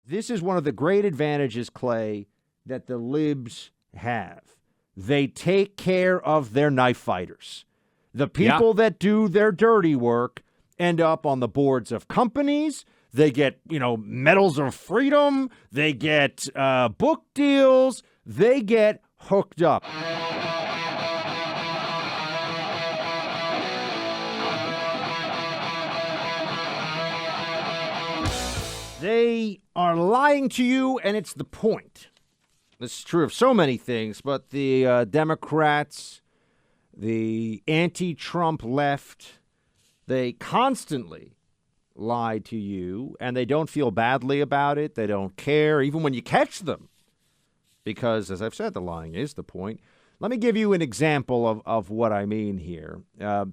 This is one of the great advantages, Clay, that the libs have. They take care of their knife fighters. The people that do their dirty work end up on the boards of companies. They get, medals of freedom. They get book deals. They get hooked up. They are lying to you, and it's the point. This is true of so many things, but the Democrats, the anti-Trump left, they constantly lie to you, and they don't feel badly about it. They don't care, even when you catch them, because, as I've said, the lying is the point. Let me give you an example of what I mean here.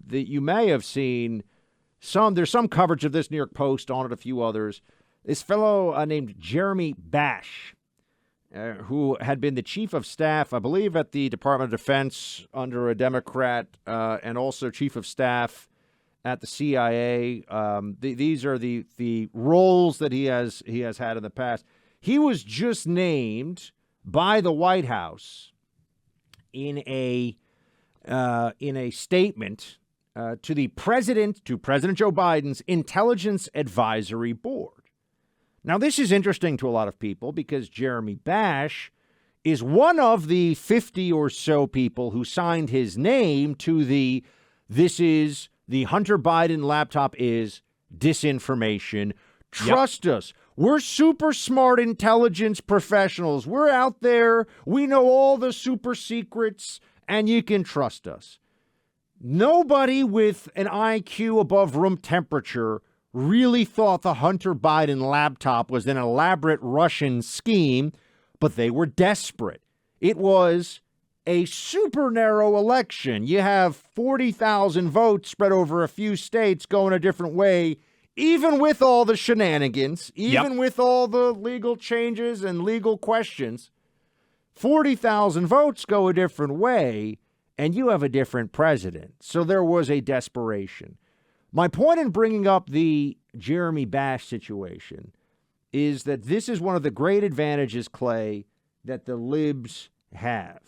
You may have seen there's some coverage of this, New York Post on it, a few others. This fellow named Jeremy Bash, who had been the chief of staff, I believe, at the Department of Defense under a Democrat, and also chief of staff at the CIA. These are the roles that he has had in the past. He was just named by the White House in a statement to President Joe Biden's Intelligence Advisory Board. Now, this is interesting to a lot of people because Jeremy Bash is one of the 50 or so people who signed his name to the Hunter Biden laptop is disinformation. Trust us. We're super smart intelligence professionals. We're out there. We know all the super secrets, and you can trust us. Nobody with an IQ above room temperature really thought the Hunter Biden laptop was an elaborate Russian scheme, but they were desperate. It was a super narrow election. You have 40,000 votes spread over a few states going a different way, even with all the shenanigans, even with all the legal changes and legal questions. 40,000 votes go a different way, and you have a different president. So there was a desperation. My point in bringing up the Jeremy Bash situation is that this is one of the great advantages, Clay, that the libs have.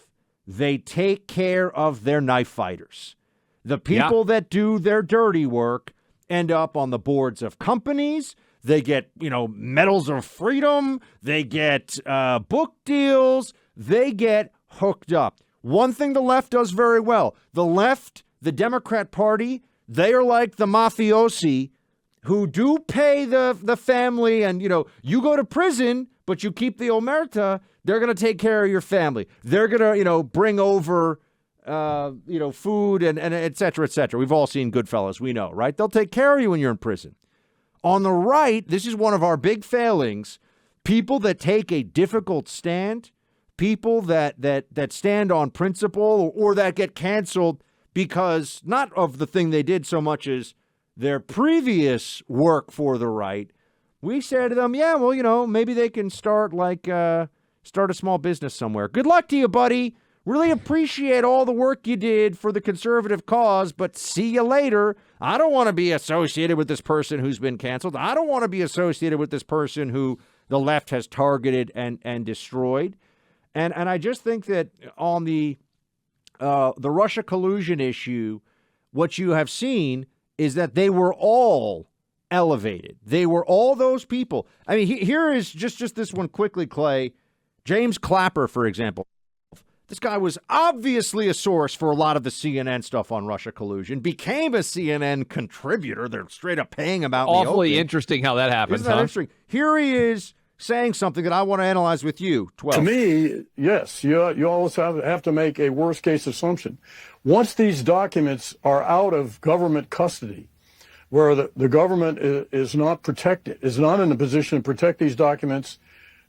They take care of their knife fighters. The people that do their dirty work end up on the boards of companies. They get, medals of freedom. They get book deals. They get hooked up. One thing the left does very well, the Democrat Party, they are like the mafiosi who do pay the family, and, you go to prison, but you keep the omerta. They're going to take care of your family. They're going to, bring over, food and et cetera, et cetera. We've all seen Goodfellas. We know, right? They'll take care of you when you're in prison. On the right, this is one of our big failings. People that take a difficult stand, people that stand on principle or that get canceled because not of the thing they did so much as their previous work for the right. We say to them, maybe they can start a small business somewhere. Good luck to you, buddy. Really appreciate all the work you did for the conservative cause, but see you later. I don't want to be associated with this person who's been canceled. I don't want to be associated with this person who the left has targeted and destroyed. And I just think that on the Russia collusion issue, what you have seen is that they were all elevated. They were all those people. I mean, here is just this one quickly, Clay. James Clapper, for example. This guy was obviously a source for a lot of the CNN stuff on Russia collusion, became a CNN contributor. They're straight up paying him out. Awfully interesting how that happens. Isn't that interesting? Here he is saying something that I want to analyze with you. 12. To me, yes, you always have to make a worst case assumption. Once these documents are out of government custody, where the government is not protected, is not in a position to protect these documents,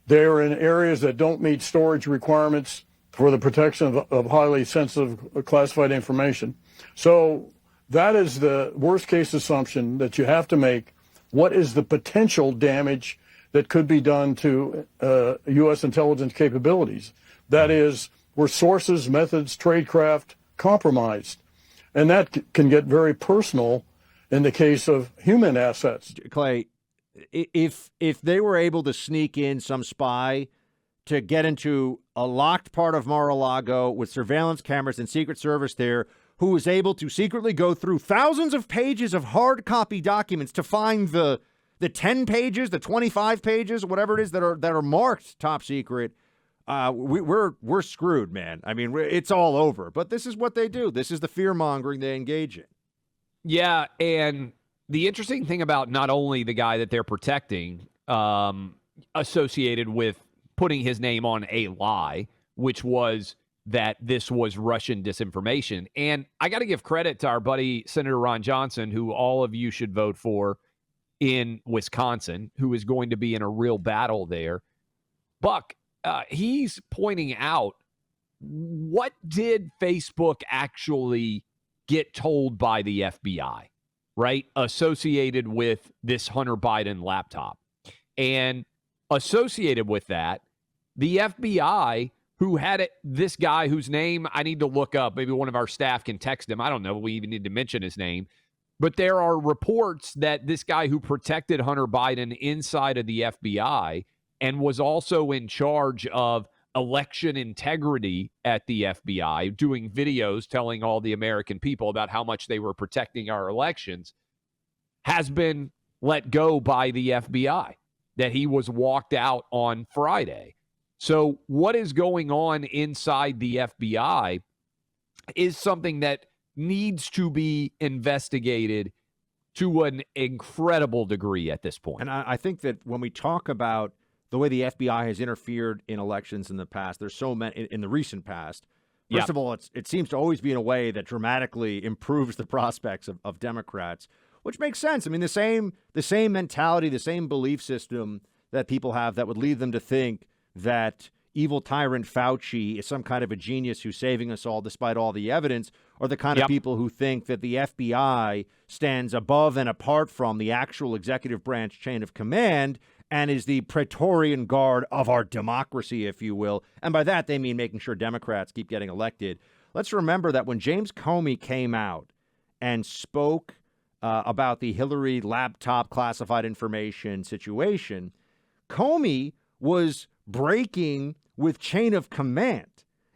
they are in areas that don't meet storage requirements for the protection of highly sensitive classified information. So that is the worst case assumption that you have to make. What is the potential damage that could be done to U.S. intelligence capabilities? That is, were sources, methods, tradecraft compromised? And that can get very personal in the case of human assets. Clay, if they were able to sneak in some spy to get into a locked part of Mar-a-Lago with surveillance cameras and Secret Service there, who was able to secretly go through thousands of pages of hard copy documents to find the 10 pages, the 25 pages, whatever it is that are marked top secret, we're screwed, man. I mean, it's all over. But this is what they do. This is the fear-mongering they engage in. Yeah, and the interesting thing about not only the guy that they're protecting, associated with putting his name on a lie, which was that this was Russian disinformation. And I got to give credit to our buddy, Senator Ron Johnson, who all of you should vote for in Wisconsin, who is going to be in a real battle there. Buck, he's pointing out, what did Facebook actually get told by the FBI, right, associated with this Hunter Biden laptop? And associated with that, the FBI, who had it, this guy whose name I need to look up, maybe one of our staff can text him. I don't know. We even need to mention his name. But there are reports that this guy who protected Hunter Biden inside of the FBI and was also in charge of election integrity at the FBI, doing videos telling all the American people about how much they were protecting our elections, has been let go by the FBI, that he was walked out on Friday. So what is going on inside the FBI is something that needs to be investigated to an incredible degree at this point. And I think that when we talk about the way the FBI has interfered in elections in the past, there's so many in the recent past. First of all, it seems to always be in a way that dramatically improves the prospects of Democrats, which makes sense. I mean, the same mentality, the same belief system that people have that would lead them to think that evil tyrant Fauci is some kind of a genius who's saving us all despite all the evidence, or the kind of people who think that the FBI stands above and apart from the actual executive branch chain of command and is the Praetorian Guard of our democracy, if you will. And by that, they mean making sure Democrats keep getting elected. Let's remember that when James Comey came out and spoke about the Hillary laptop classified information situation, Comey was breaking with chain of command.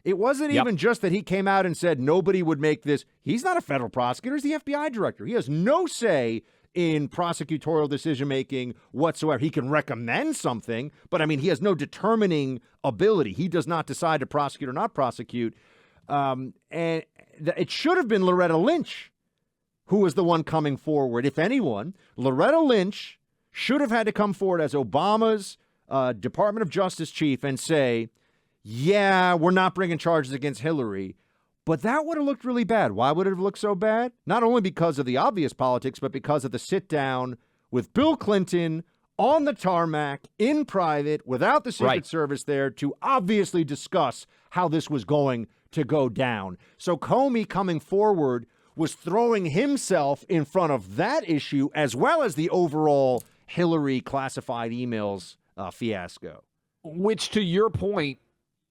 It wasn't even just that he came out and said nobody would make this. He's not a federal prosecutor. He's the FBI director. He has no say in prosecutorial decision-making whatsoever. He can recommend something, but, I mean, he has no determining ability. He does not decide to prosecute or not prosecute. And it should have been Loretta Lynch who was the one coming forward. If anyone, Loretta Lynch should have had to come forward as Obama's Department of Justice chief and say, yeah, we're not bringing charges against Hillary. But that would have looked really bad. Why would it have looked so bad? Not only because of the obvious politics, but because of the sit down with Bill Clinton on the tarmac in private without the Secret Service there to obviously discuss how this was going to go down. So Comey coming forward was throwing himself in front of that issue as well as the overall Hillary classified emails fiasco. Which, to your point,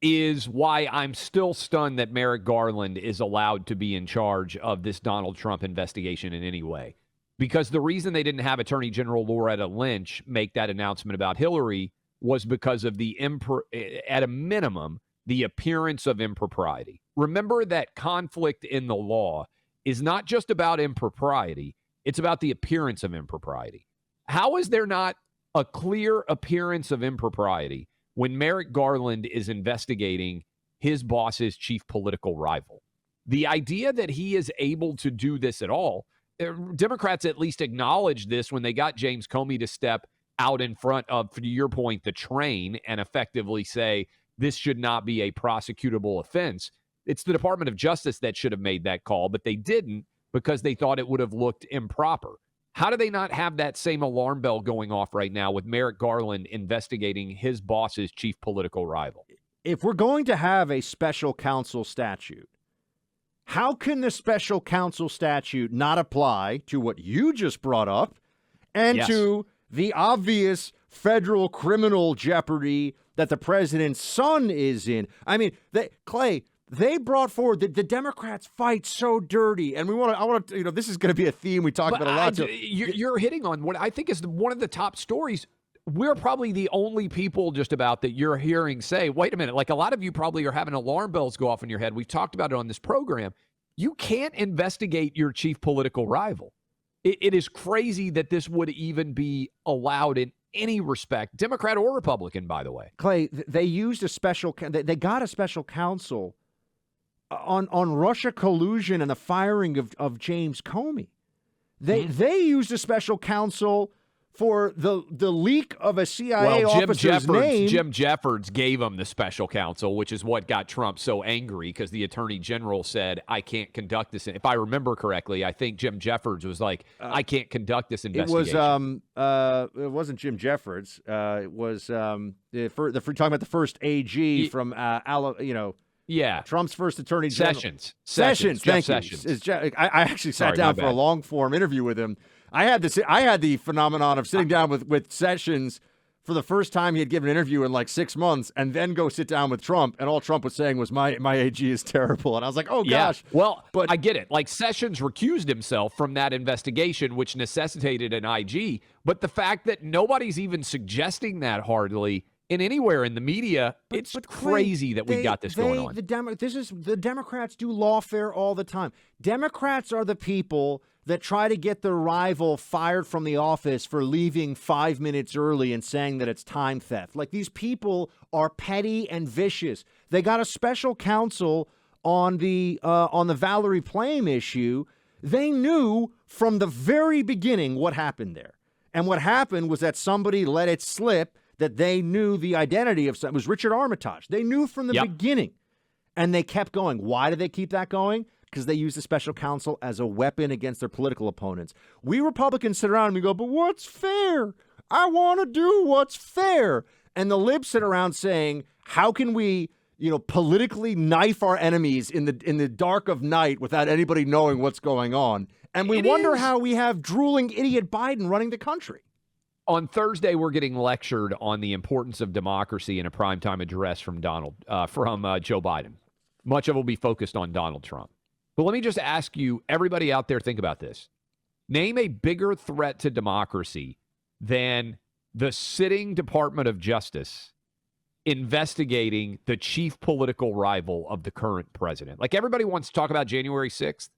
is why I'm still stunned that Merrick Garland is allowed to be in charge of this Donald Trump investigation in any way. Because the reason they didn't have Attorney General Loretta Lynch make that announcement about Hillary was because of at a minimum, the appearance of impropriety. Remember that conflict in the law is not just about impropriety, it's about the appearance of impropriety. How is there not a clear appearance of impropriety when Merrick Garland is investigating his boss's chief political rival? The idea that he is able to do this at all, Democrats at least acknowledged this when they got James Comey to step out in front of, to your point, the train and effectively say this should not be a prosecutable offense. It's the Department of Justice that should have made that call, but they didn't because they thought it would have looked improper. How do they not have that same alarm bell going off right now with Merrick Garland investigating his boss's chief political rival? If we're going to have a special counsel statute, how can the special counsel statute not apply to what you just brought up and to the obvious federal criminal jeopardy that the president's son is in? I mean, Clay, They brought forward the Democrats fight so dirty, and I want to, this is going to be a theme we talk about a lot. You're hitting on what I think is one of the top stories. We're probably the only people just about that you're hearing say, wait a minute, like a lot of you probably are having alarm bells go off in your head. We've talked about it on this program. You can't investigate your chief political rival. It is crazy that this would even be allowed in any respect, Democrat or Republican, by the way. Clay, they used they got a special counsel on Russia collusion and the firing of James Comey. They used a special counsel for the leak of a CIA officer's name. Jim Jeffords gave him the special counsel, which is what got Trump so angry because the attorney general said, I can't conduct this. If I remember correctly, I think Jim Jeffords was like, I can't conduct this investigation. It wasn't Jim Jeffords. It was talking about the first AG from Trump's first attorney general. Sessions. Thank you. Sessions. I actually sat down for a long form interview with him. I had the phenomenon of sitting down with Sessions for the first time. He had given an interview in like 6 months, and then go sit down with Trump, and all Trump was saying was my AG is terrible, and I was like, oh gosh. Well, but I get it. Like Sessions recused himself from that investigation, which necessitated an IG. But the fact that nobody's even suggesting that hardly in anywhere in the media, it's crazy that we got this going on. The Democrats do lawfare all the time. Democrats are the people that try to get their rival fired from the office for leaving 5 minutes early and saying that it's time theft. Like, these people are petty and vicious. They got a special counsel on the Valerie Plame issue. They knew from the very beginning what happened there. And what happened was that somebody let it slip that they knew the identity of someone. It was Richard Armitage. They knew from the beginning. And they kept going. Why did they keep that going? Because they use the special counsel as a weapon against their political opponents. We Republicans sit around and we go, but what's fair? I want to do what's fair. And the libs sit around saying, how can we, politically knife our enemies in the dark of night without anybody knowing what's going on? And we wonder how we have drooling idiot Biden running the country. On Thursday, we're getting lectured on the importance of democracy in a primetime address from Joe Biden. Much of it will be focused on Donald Trump. But let me just ask you, everybody out there, think about this. Name a bigger threat to democracy than the sitting Department of Justice investigating the chief political rival of the current president. Like, everybody wants to talk about January 6th.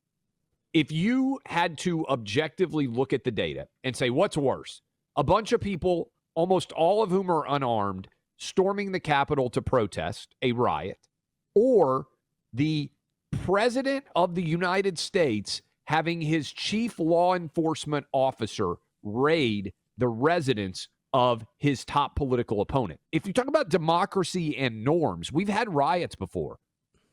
If you had to objectively look at the data and say, what's worse? A bunch of people, almost all of whom are unarmed, storming the Capitol to protest a riot, or the President of the United States having his chief law enforcement officer raid the residence of his top political opponent. If you talk about democracy and norms, we've had riots before.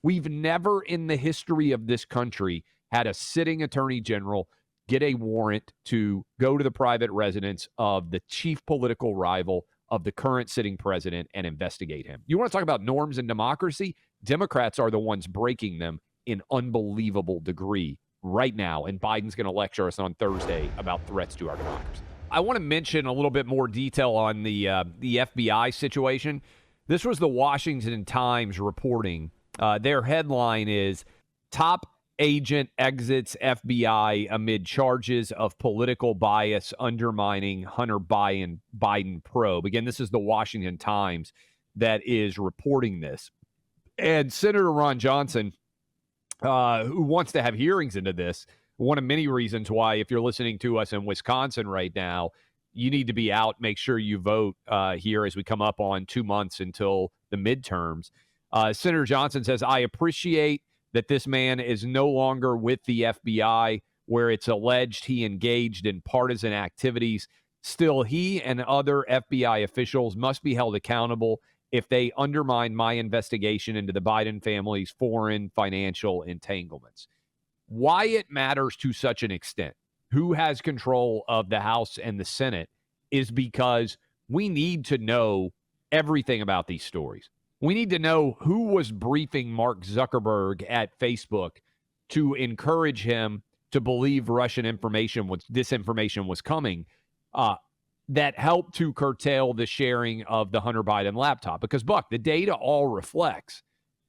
We've never in the history of this country had a sitting attorney general get a warrant to go to the private residence of the chief political rival of the current sitting president and investigate him. You want to talk about norms and democracy? Democrats are the ones breaking them in unbelievable degree right now, and Biden's going to lecture us on Thursday about threats to our democracy. I want to mention a little bit more detail on the FBI situation. This was the Washington Times reporting. Their headline is, Top Agent Exits FBI Amid Charges of Political Bias Undermining Hunter Biden Probe. Again, this is the Washington Times that is reporting this. And Senator Ron Johnson, who wants to have hearings into this, one of many reasons why, if you're listening to us in Wisconsin right now, you need to be out. Make sure you vote here as we come up on 2 months until the midterms. Senator Johnson says, I appreciate that this man is no longer with the FBI, where it's alleged he engaged in partisan activities. Still, he and other FBI officials must be held accountable if they undermine my investigation into the Biden family's foreign financial entanglements. Why it matters to such an extent, who has control of the House and the Senate, is because we need to know everything about these stories. We need to know who was briefing Mark Zuckerberg at Facebook to encourage him to believe Russian disinformation was coming, that helped to curtail the sharing of the Hunter Biden laptop. Because, Buck, the data all reflects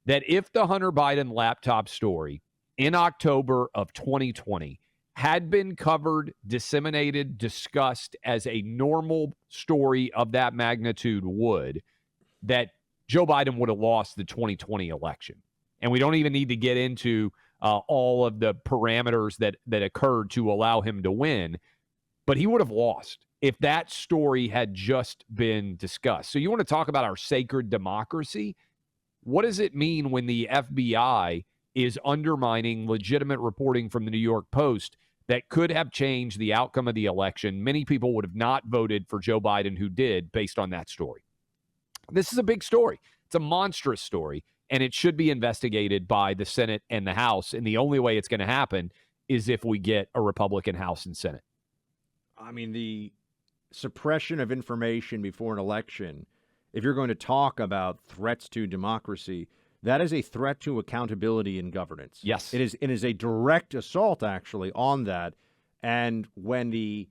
that if the Hunter Biden laptop story in October of 2020 had been covered, disseminated, discussed as a normal story of that magnitude would, that Joe Biden would have lost the 2020 election. And we don't even need to get into all of the parameters that occurred to allow him to win, but he would have lost if that story had just been discussed. So you want to talk about our sacred democracy? What does it mean when the FBI is undermining legitimate reporting from the New York Post that could have changed the outcome of the election? Many people would have not voted for Joe Biden who did based on that story. This is a big story. It's a monstrous story, and it should be investigated by the Senate and the House. And the only way it's going to happen is if we get a Republican House and Senate. I mean, the suppression of information before an election, if you're going to talk about threats to democracy, that is a threat to accountability in governance. Yes. It is a direct assault, actually, on that. And when the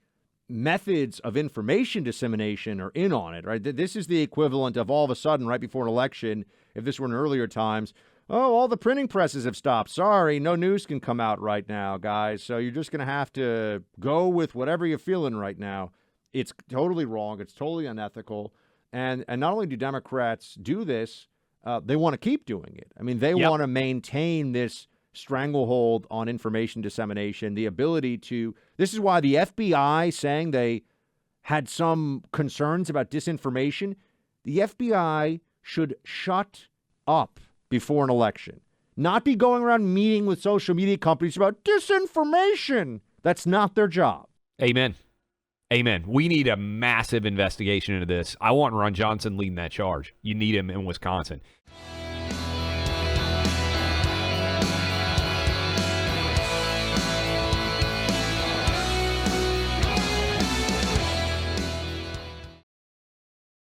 methods of information dissemination are in on it, right? This is the equivalent of all of a sudden, right before an election, if this were in earlier times, oh, all the printing presses have stopped. Sorry, no news can come out right now, guys. So you're just going to have to go with whatever you're feeling right now. It's totally wrong. It's totally unethical. And not only do Democrats do this, they want to keep doing it. I mean, they want to maintain this stranglehold on information dissemination, the ability to, this is why the FBI saying they had some concerns about disinformation, the FBI should shut up before an election, not be going around meeting with social media companies about disinformation. That's not their job. Amen. Amen. We need a massive investigation into this. I want Ron Johnson leading that charge. You need him in Wisconsin.